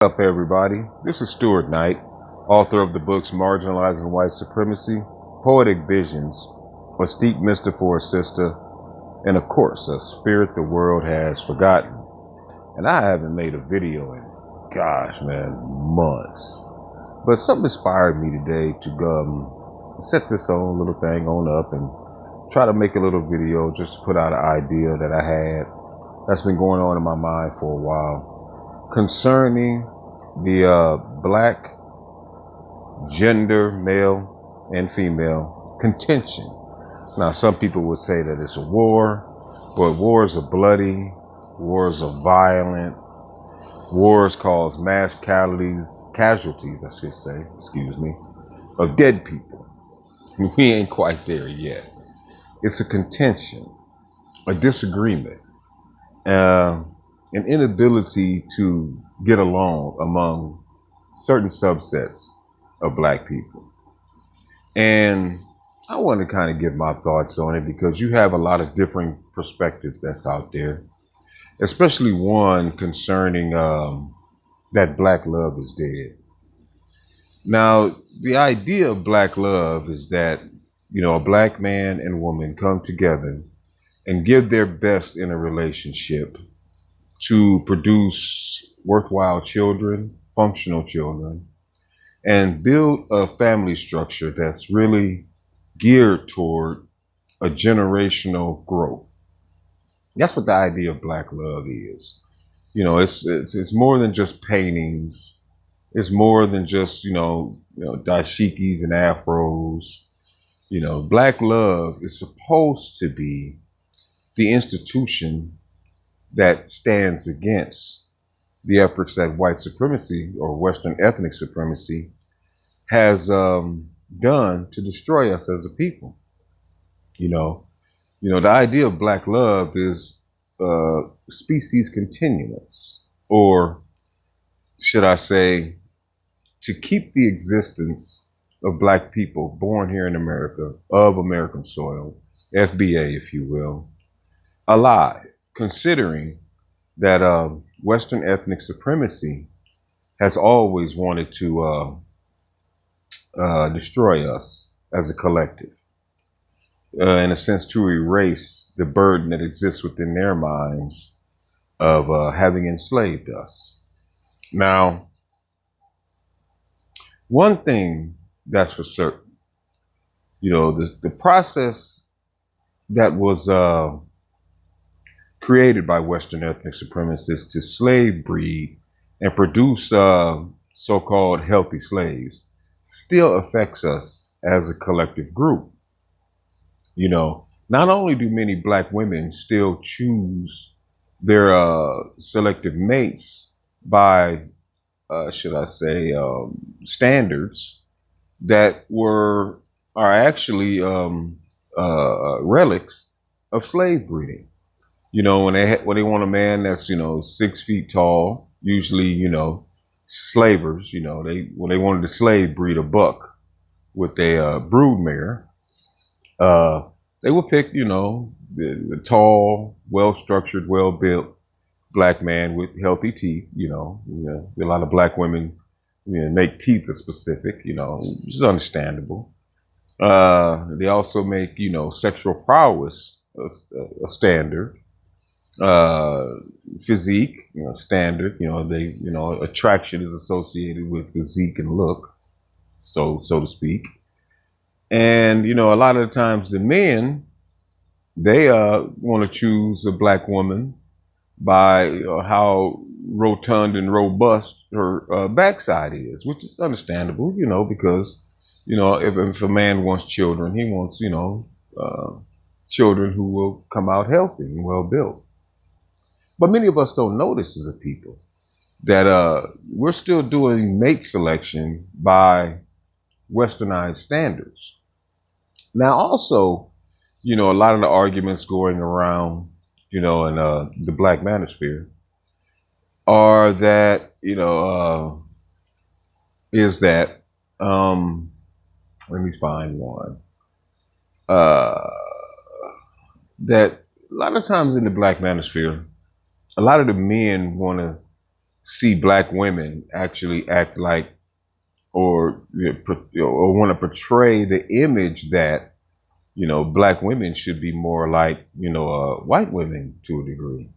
What's up, everybody? This is Stuart Knight, author of the books Marginalizing White Supremacy, Poetic Visions, A Steep Mister for a Sister, and of course, A Spirit the World Has Forgotten. And I haven't made a video in, gosh, man, months. But something inspired me today to set this own little thing on up and try to make a little video just to put out an idea that I had that's been going on in my mind for a while concerning the black gender, male and female contention. Now, some people would say that it's a war, but wars are bloody, wars are violent, wars cause mass casualties, I should say, excuse me, of dead people. We ain't quite there yet. It's a contention, a disagreement, an inability to get along among certain subsets of black people. And I want to kind of give my thoughts on it because you have a lot of different perspectives that's out there, especially one concerning that black love is dead. Now, the idea of black love is that, a black man and woman come together and give their best in a relationship to produce worthwhile children, functional children, and build a family structure that's really geared toward a generational growth. That's what the idea of black love is. It's more than just paintings. It's more than just dashikis and afros. Black love is supposed to be the institution that stands against the efforts that white supremacy or Western ethnic supremacy has done to destroy us as a people. The idea of black love is species continuance, or should I say, to keep the existence of black people born here in America, of American soil, F.B.A, if you will, alive, considering that Western ethnic supremacy has always wanted to destroy us as a collective, in a sense, to erase the burden that exists within their minds of having enslaved us. Now, one thing that's for certain, the process that was created by Western ethnic supremacists to slave breed and produce so-called healthy slaves still affects us as a collective group. Not only do many black women still choose their selective mates by, should I say, standards that are actually relics of slave breeding. When they want a man that's 6 feet tall, usually slavers. When they wanted to slave breed a buck with a brood mare, they would pick the tall, well structured, well built black man with healthy teeth. A lot of black women make teeth a specific, which is understandable. They also make sexual prowess a standard. Physique, standard. Attraction is associated with physique and look, so to speak. And a lot of the times the men, they want to choose a black woman by how rotund and robust her backside is, which is understandable, because if a man wants children, he wants children who will come out healthy and well built. But many of us don't notice as a people that we're still doing mate selection by westernized standards. Now, also, a lot of the arguments going around, in the black manosphere are that, is that, let me find one, that a lot of times in the black manosphere, a lot of the men want to see black women actually act like, or or want to portray the image that, black women should be more like, white women to a degree.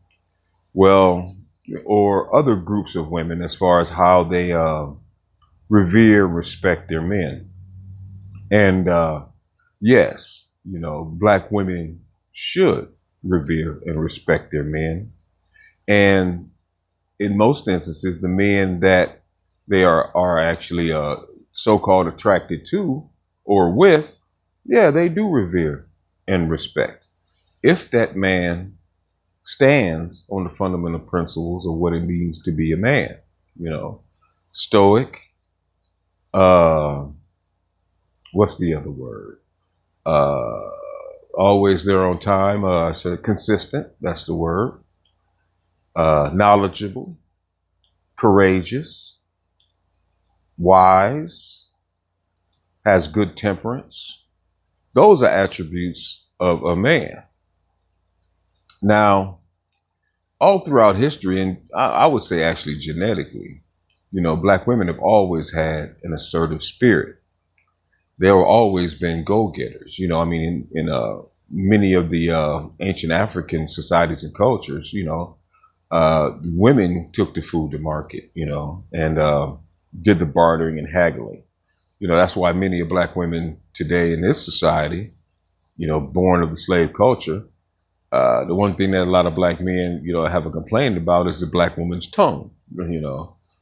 Well, or other groups of women as far as how they revere, respect their men. And yes, black women should revere and respect their men. And in most instances, the men that they are actually so-called attracted to or with, yeah, they do revere and respect. If that man stands on the fundamental principles of what it means to be a man, stoic, uh, what's the other word? Uh, always there on time, so consistent, that's the word. Knowledgeable, courageous, wise, has good temperance. Those are attributes of a man. Now, all throughout history, and I would say actually genetically, black women have always had an assertive spirit. There have always been go-getters. I mean, in many of the ancient African societies and cultures, women took the food to market, and did the bartering and haggling. That's why many of black women today in this society, born of the slave culture, the one thing that a lot of black men, have a complaint about is the black woman's tongue,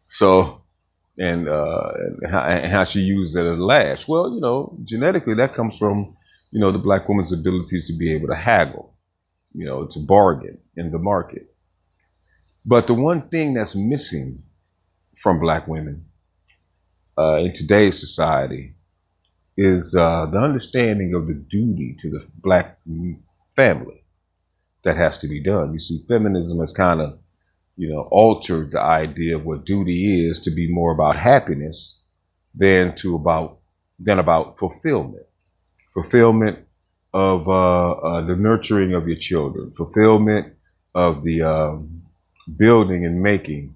So, and how she used it as a lash. Well, genetically that comes from, the black woman's abilities to be able to haggle, to bargain in the market. But the one thing that's missing from black women in today's society is the understanding of the duty to the black family that has to be done. You see, feminism has kind of, altered the idea of what duty is to be more about happiness than about fulfillment. Fulfillment of the nurturing of your children, fulfillment of the building and making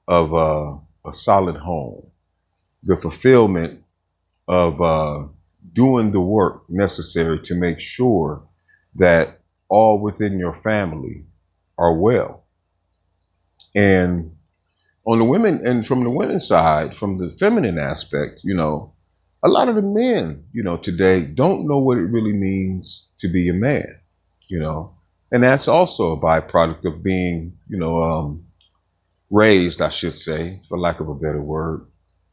of a solid home, the fulfillment of doing the work necessary to make sure that all within your family are well. And on the women, and from the women's side, from the feminine aspect, a lot of the men, today don't know what it really means to be a man, and that's also a byproduct of being, raised, I should say, for lack of a better word,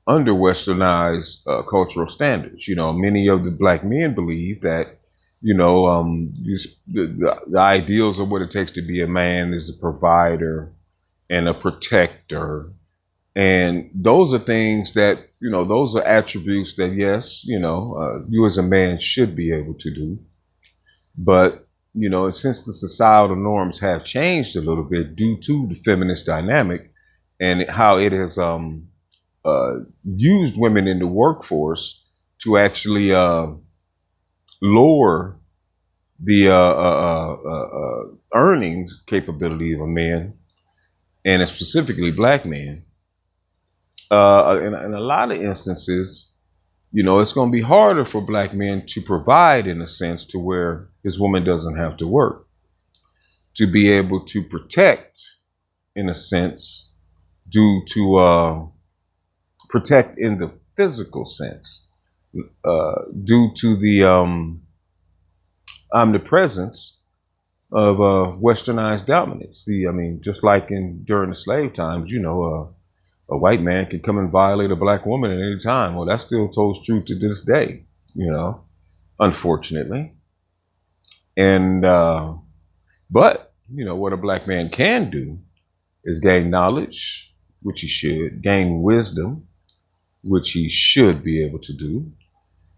under westernized cultural standards. Many of the black men believe that, the ideals of what it takes to be a man is a provider and a protector. And those are things that, those are attributes that, yes, you as a man should be able to do. But, since the societal norms have changed a little bit due to the feminist dynamic and how it has used women in the workforce to actually lower the earnings capability of a man, and specifically black men, in a lot of instances, it's going to be harder for black men to provide in a sense to where his woman doesn't have to work, to be able to protect in a sense, due to protect in the physical sense, due to the omnipresence of westernized dominance. See, I mean, just like during the slave times, a white man could come and violate a black woman at any time. Well, that still holds true to this day, unfortunately. And but what a black man can do is gain knowledge, which he should, gain wisdom, which he should be able to do,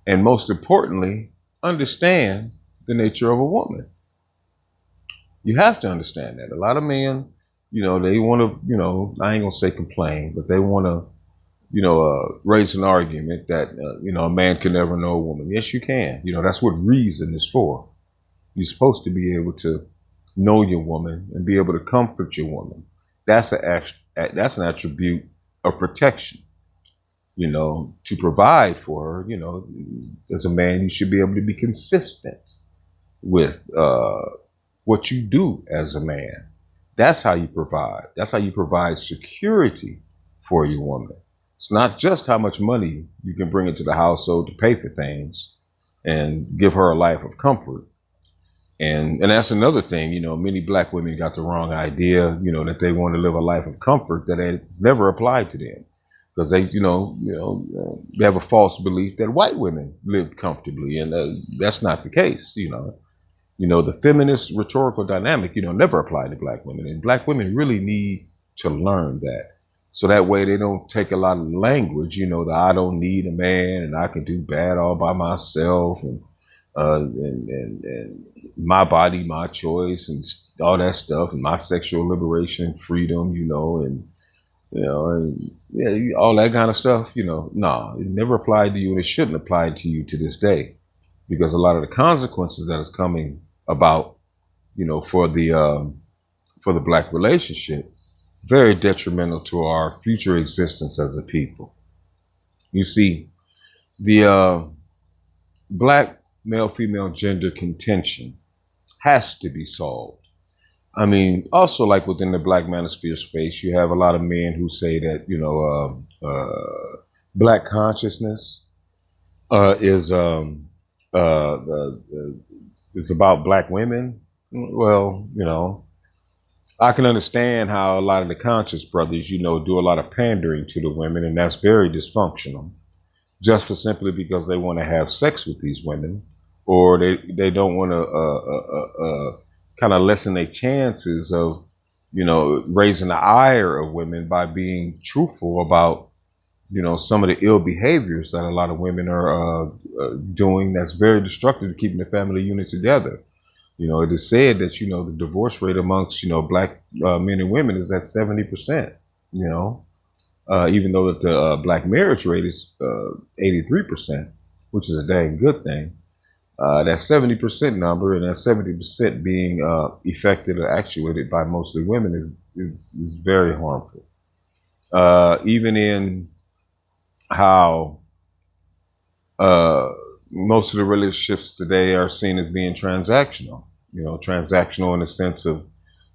and most importantly, understand the nature of a woman. You have to understand that. A lot of men, they want to, I ain't gonna say complain, but they want to, raise an argument that, a man can never know a woman. Yes, you can. That's what reason is for. You're supposed to be able to know your woman and be able to comfort your woman. That's an that's an attribute of protection. To provide for her. As a man, you should be able to be consistent with what you do as a man. That's how you provide. That's how you provide security for your woman. It's not just how much money you can bring into the household to pay for things and give her a life of comfort. And that's another thing, many black women got the wrong idea, that they want to live a life of comfort that it's never applied to them. Because they have a false belief that white women live comfortably, and that's not the case. The feminist rhetorical dynamic, never applied to black women, and black women really need to learn that, so that way they don't take a lot of language, that I don't need a man and I can do bad all by myself, and my body, my choice, and all that stuff, and my sexual liberation, freedom, and yeah, all that kind of stuff. Nah, it never applied to you, and it shouldn't apply to you to this day, because a lot of the consequences that is coming about, for the black relationship, very detrimental to our future existence as a people. You see, the black male-female gender contention has to be solved. I mean, also, like within the black manosphere space, you have a lot of men who say that, black consciousness is it's about black women. Well, I can understand how a lot of the conscious brothers, do a lot of pandering to the women, and that's very dysfunctional, just for simply because they want to have sex with these women, or they don't want to kind of lessen their chances of, raising the ire of women by being truthful about, some of the ill behaviors that a lot of women are doing that's very destructive to keeping the family unit together. It is said that, the divorce rate amongst, black men and women is at 70%, even though that the black marriage rate is 83%, which is a dang good thing. That 70% number, and that 70% being affected or actuated by mostly women is very harmful. Even in how most of the relationships today are seen as being transactional. Transactional in the sense of,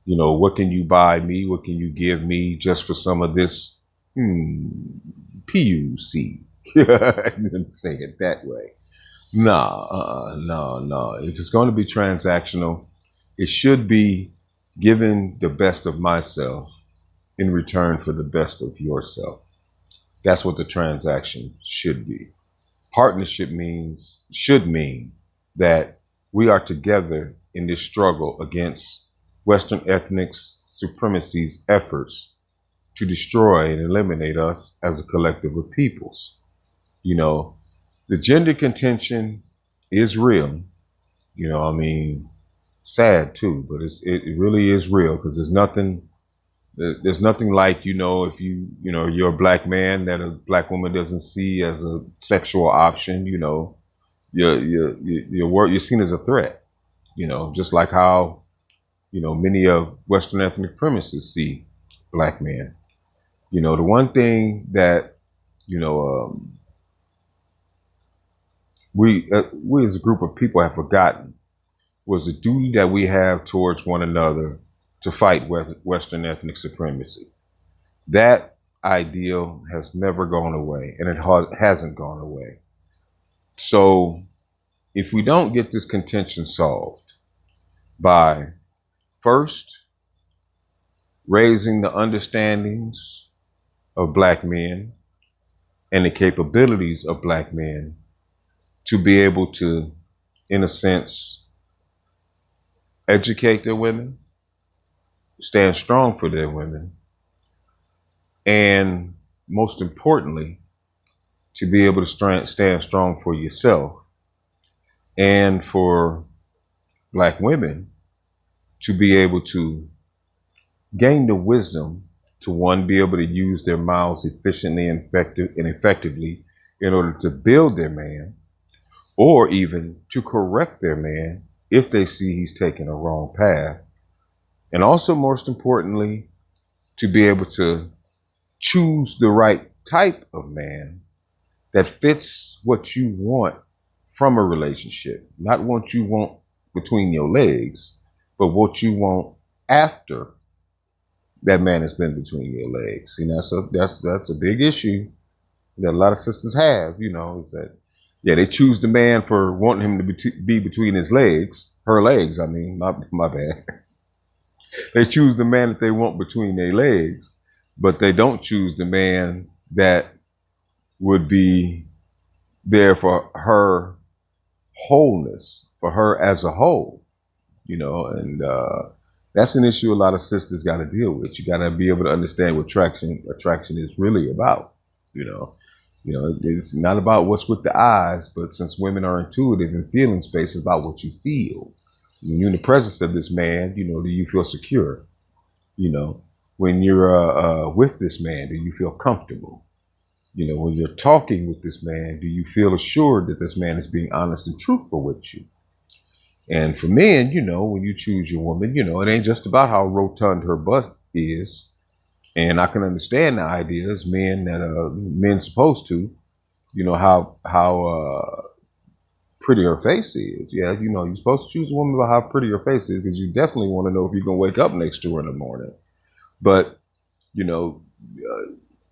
what can you buy me? What can you give me just for some of this PUC? I didn't say it that way. No. If it's going to be transactional, it should be giving the best of myself in return for the best of yourself. That's what the transaction should be. Partnership should mean that we are together in this struggle against Western ethnic supremacy's efforts to destroy and eliminate us as a collective of peoples. The gender contention is real. Sad too, but it really is real, because there's nothing like, if you're a black man that a black woman doesn't see as a sexual option, you're seen as a threat, just like how, many of Western ethnic supremacists see black men. The one thing that, we as a group of people have forgotten was the duty that we have towards one another to fight Western ethnic supremacy. That ideal has never gone away, and it hasn't gone away. So if we don't get this contention solved by first raising the understandings of black men and the capabilities of black men to be able to, in a sense, educate their women, stand strong for their women, and most importantly, to be able to stand strong for yourself, and for black women to be able to gain the wisdom to, one, be able to use their mouths efficiently and effectively in order to build their man, or even to correct their man if they see he's taking a wrong path. And also, most importantly, to be able to choose the right type of man that fits what you want from a relationship, not what you want between your legs, but what you want after that man has been between your legs. See, that's a big issue that a lot of sisters have, is that, yeah, they choose the man for wanting him to be between his legs, her legs, I mean, my bad. They choose the man that they want between their legs, but they don't choose the man that would be there for her wholeness, for her as a whole, and that's an issue a lot of sisters got to deal with. You got to be able to understand what attraction is really about. You know, it's not about what's with the eyes, but since women are intuitive and feeling space, it's about what you feel. When you're in the presence of this man, do you feel secure? When you're with this man, do you feel comfortable? When you're talking with this man, do you feel assured that this man is being honest and truthful with you? And for men, when you choose your woman, it ain't just about how rotund her bust is. And I can understand the ideas, men supposed to, how pretty her face is. Yeah, you're supposed to choose a woman about how pretty her face is because you definitely want to know if you're going to wake up next to her in the morning. But,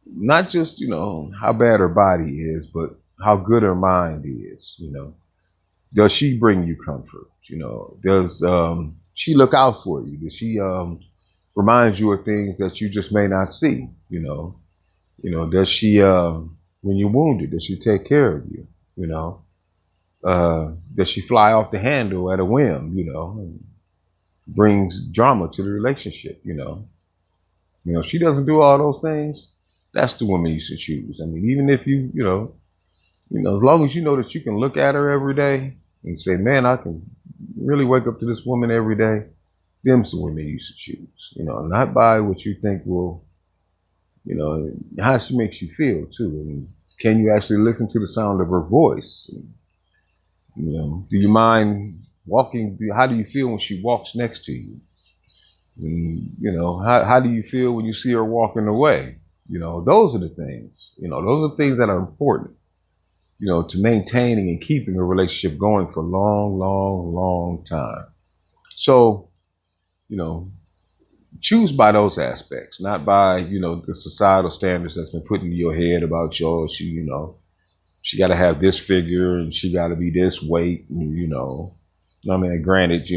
not just, how bad her body is, but how good her mind is, Does she bring you comfort? Does she look out for you? Does she remind you of things that you just may not see? Does she, when you're wounded, does she take care of you? Does she fly off the handle at a whim? And brings drama to the relationship. If she doesn't do all those things, that's the woman you should choose. I mean, even if as long as you know that you can look at her every day and say, man, I can really wake up to this woman every day, them's the women you should choose. Not by what you think will, how she makes you feel too. And can you actually listen to the sound of her voice? Do you mind walking? How do you feel when she walks next to you? And, how do you feel when you see her walking away? Those are the things, those are things that are important, to maintaining and keeping a relationship going for a long, long, long time. So, choose by those aspects, not by, the societal standards that's been put into your head about she got to have this figure and she got to be this weight, and, I mean, granted,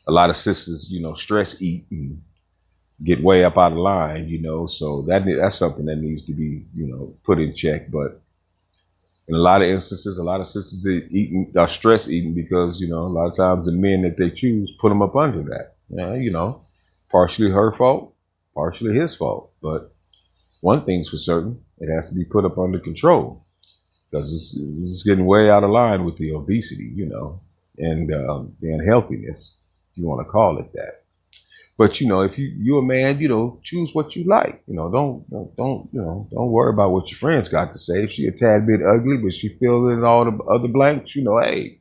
a lot of sisters, stress eat and get way up out of line, so that's something that needs to be, put in check. But in a lot of instances, a lot of sisters are stress eating because, a lot of times the men that they choose put them up under that. Partially her fault, partially his fault. But one thing's for certain, it has to be put up under control because it's getting way out of line with the obesity, and the unhealthiness, if you want to call it that. But if you're a man, choose what you like. Don't worry about what your friends got to say. If she a tad bit ugly, but she fills in all the other blanks, hey,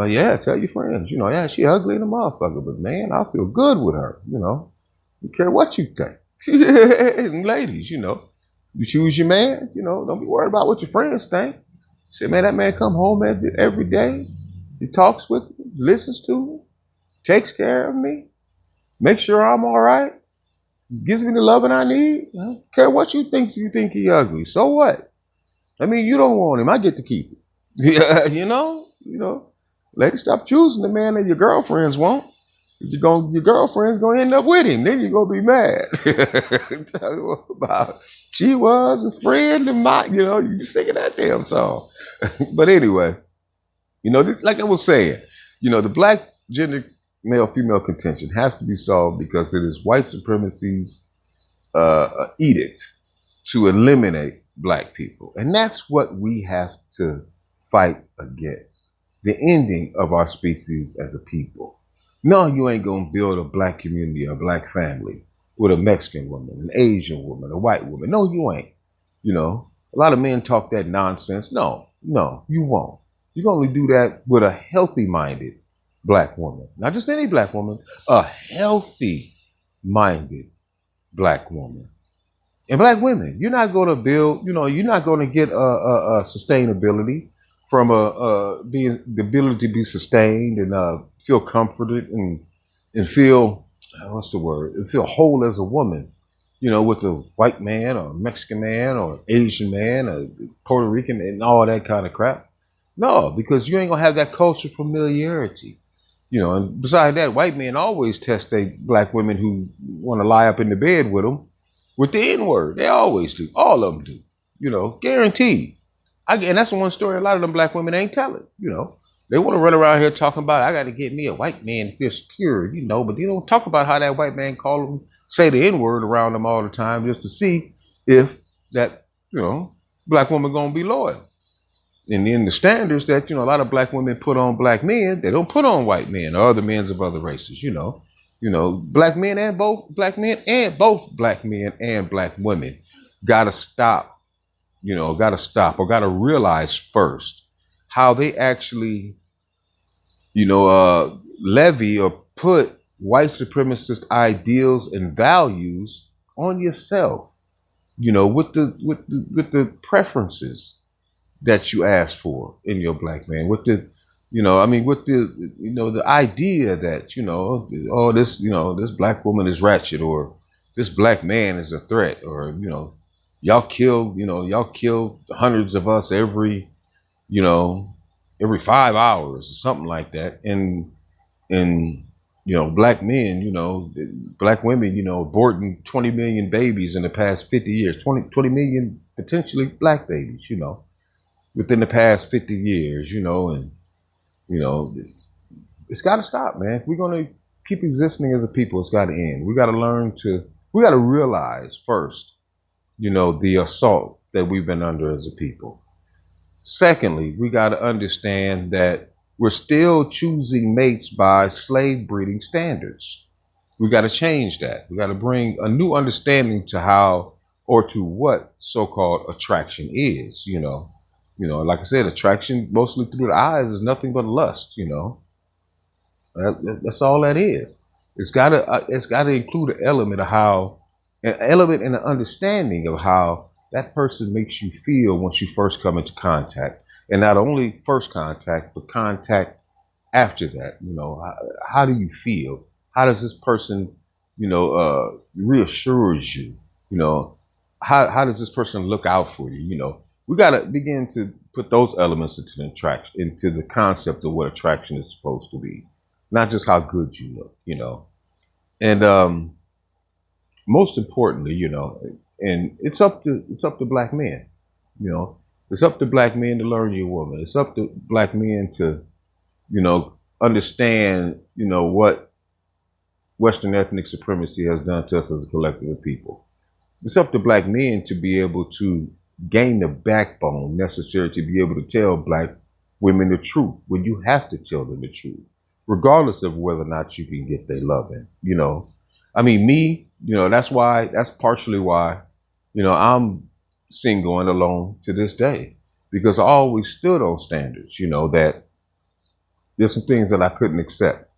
yeah, tell your friends, yeah, she ugly in a motherfucker, but man, I feel good with her. Don't care what you think. And ladies, you choose your man. Don't be worried about what your friends think. Say, man, that man come home every day. He talks with me, listens to me, takes care of me. Make sure I'm all right. Gives me the loving I need. I don't care what you think. If you think he ugly, so what? I mean, you don't want him. I get to keep it. Yeah, ladies, stop choosing the man that your girlfriends want. Your girlfriend's gonna end up with him. Then you're gonna be mad. Talk about she was a friend of mine. You singing that damn song. But anyway, like I was saying, the black gender male-female contention has to be solved because it is white supremacy's edict to eliminate black people. And that's what we have to fight against. The ending of our species as a people. No, you ain't going to build a black community, a black family with a Mexican woman, an Asian woman, a white woman. No, you ain't. A lot of men talk that nonsense. No, you won't. You can only do that with a healthy-minded black woman. Not just any black woman, a healthy-minded black woman. And black women, you're not going to build, you're not going to get a sustainability from being the ability to be sustained and feel comforted and feel, what's the word? And feel whole as a woman, with a white man or Mexican man or Asian man or Puerto Rican and all that kind of crap. No, because you ain't gonna have that cultural familiarity. And besides that, white men always test they black women who want to lie up in the bed with the N word. They always do. All of them do. Guaranteed. And that's the one story a lot of them black women ain't telling. They want to run around here talking about, I got to get me a white man to feel secure, but they don't talk about how that white man call them, say the N word around them all the time just to see if that, black woman going to be loyal. And then the standards that, a lot of black women put on black men, they don't put on white men or other men of other races. Black men and both black men and both black men and black women gotta stop, or gotta realize first how they actually, levy or put white supremacist ideals and values on yourself, with the preferences that you ask for in your black man, with the with the idea that oh, this black woman is ratchet, or this black man is a threat, or y'all kill hundreds of us you know every 5 hours or something like that. And black men, black women, aborting 20 million babies in the past 50 years, 20 million potentially black babies, within the past 50 years, and it's got to stop, man. If we're going to keep existing as a people, it's got to end. We got to realize first, the assault that we've been under as a people. Secondly, we got to understand that we're still choosing mates by slave breeding standards. We got to change that. We got to bring a new understanding to how or to what so-called attraction is, like I said, attraction mostly through the eyes is nothing but lust, That's all that is. It's gotta include an element and an understanding of how that person makes you feel once you first come into contact, and not only first contact, but contact after that. How do you feel? How does this person, reassures you? How does this person look out for you? We got to begin to put those elements into the concept of what attraction is supposed to be, not just how good you look. And most importantly, and it's up to black men. It's up to black men to learn your woman. It's up to black men to understand what Western ethnic supremacy has done to us as a collective of people. It's up to black men to be able to gain the backbone necessary to be able to tell black women the truth when you have to tell them the truth, regardless of whether or not you can get their loving. That's partially why, I'm single and alone to this day, because I always stood on standards, that there's some things that I couldn't accept,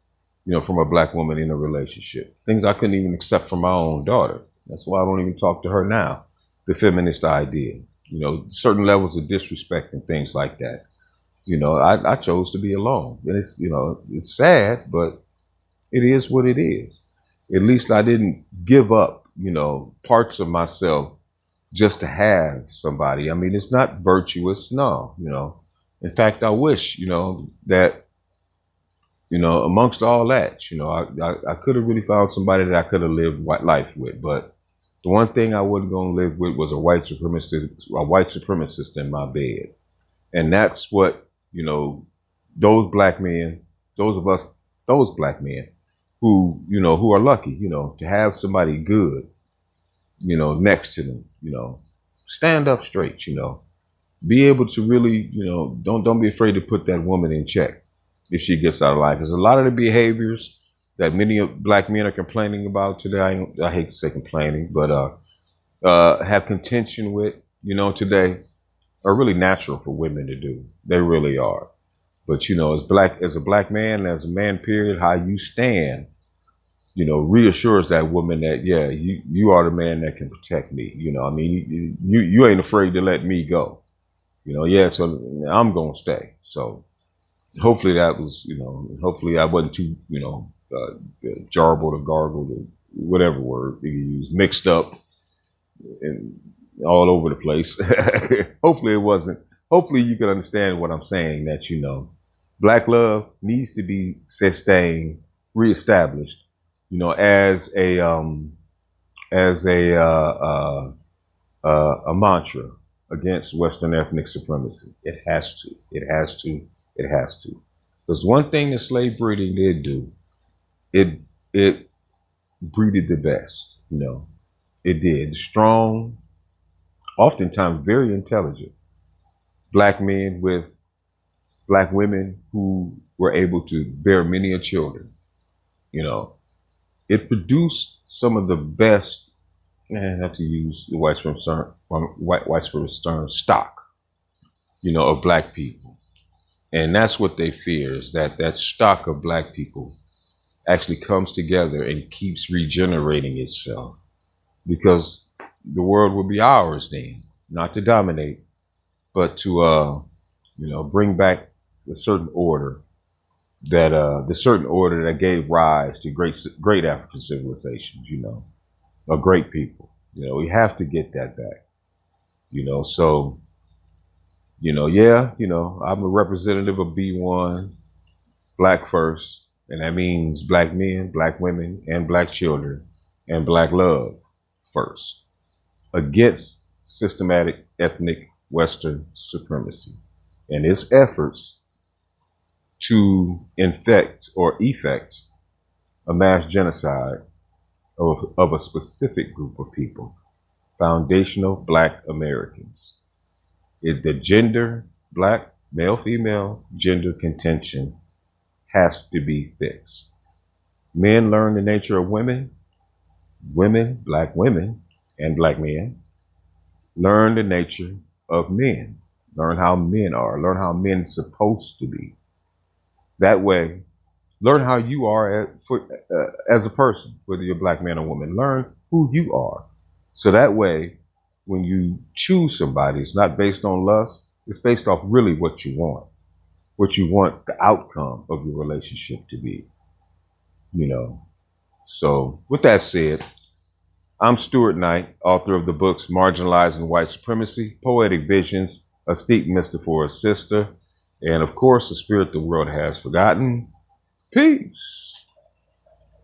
from a black woman in a relationship, things I couldn't even accept from my own daughter. That's why I don't even talk to her now. The feminist idea, certain levels of disrespect and things like that. I chose to be alone. And it's sad, but it is what it is. At least I didn't give up, parts of myself just to have somebody. I mean, it's not virtuous, no, In fact, I wish, that, amongst all that, I could have really found somebody that I could have lived life with. But the one thing I wasn't going to live with was a white supremacist in my bed. And that's what, those black men, those black men who are lucky, to have somebody good, next to them, stand up straight, be able to really, don't be afraid to put that woman in check if she gets out of line. Because a lot of the behaviors that many black men are complaining about today, I hate to say complaining, but have contention with, today, are really natural for women to do. They really are. But as a black man, as a man, period, how you stand reassures that woman that, yeah, you are the man that can protect me. I mean, you ain't afraid to let me go. Yeah, so I'm going to stay. So hopefully that was, hopefully I wasn't too, jarbled or gargled or whatever word you use, mixed up and all over the place. Hopefully it wasn't. Hopefully you can understand what I'm saying, that, black love needs to be sustained, reestablished, as a mantra against Western ethnic supremacy. It has to. It has to. It has to. Because one thing that slave breeding did do, it it breeded the best. It did. Strong, oftentimes very intelligent black men with black women who were able to bear many a children. You know, it produced some of the best, not to use the white supremacist term, stock, of black people. And that's what they fear, is that stock of black people actually comes together and keeps regenerating itself, because the world will be ours then, not to dominate, but to, bring back a certain order the certain order that gave rise to great African civilizations, a great people. We have to get that back. So, yeah, I'm a representative of B1, black first, and that means black men, black women, and black children, and black love first, against systematic ethnic Western supremacy and its efforts to infect or effect a mass genocide of a specific group of people, foundational black Americans. The gender, black, male, female, gender contention has to be fixed. Men learn the nature of women, black women, and black men learn the nature of men, learn how men are, learn how men are supposed to be. That way, learn how you are as a person, whether you're a black man or woman. Learn who you are. So that way, when you choose somebody, it's not based on lust. It's based off really what you want the outcome of your relationship to be, you know. So with that said, I'm Stuart Knight, author of the books Marginalizing White Supremacy, Poetic Visions, A Steep Mister for a Sister, and of course, A Spirit the World Has Forgotten. Peace.